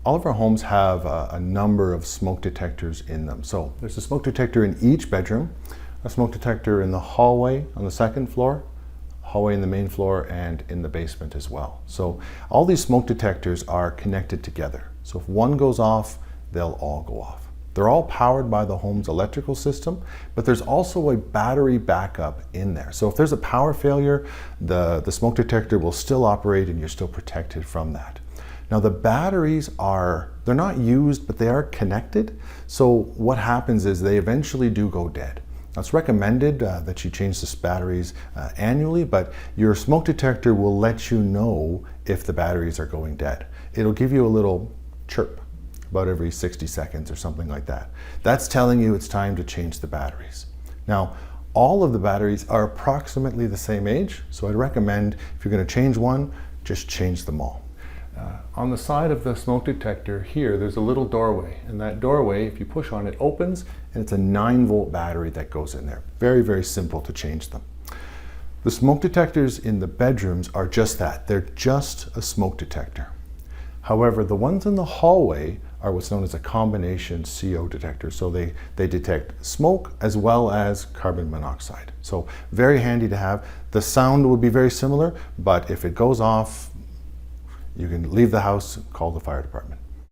All of our homes have a number of smoke detectors in them. So there's a smoke detector in each bedroom, a smoke detector in the hallway on the second floor, hallway in the main floor, and in the basement as well. So all these smoke detectors are connected together. So if one goes off, they'll all go off. They're all powered by the home's electrical system, but there's also a battery backup in there. So if there's a power failure, the smoke detector will still operate and you're still protected from that. Now the batteries they're not used, but they are connected. So what happens is they eventually do go dead. Now it's recommended that you change the batteries annually, but your smoke detector will let you know if the batteries are going dead. It'll give you a little chirp about every 60 seconds or something like that. That's telling you it's time to change the batteries. Now, all of the batteries are approximately the same age, so I'd recommend if you're going to change one, just change them all. On the side of the smoke detector here, there's a little doorway, and that doorway, if you push on it, opens, and it's a 9-volt battery that goes in there. Very, very simple to change them. The smoke detectors in the bedrooms are just that. They're just a smoke detector. However, the ones in the hallway are what's known as a combination CO detector. So they detect smoke as well as carbon monoxide. So very handy to have. The sound would be very similar, but if it goes off, you can leave the house, call the fire department.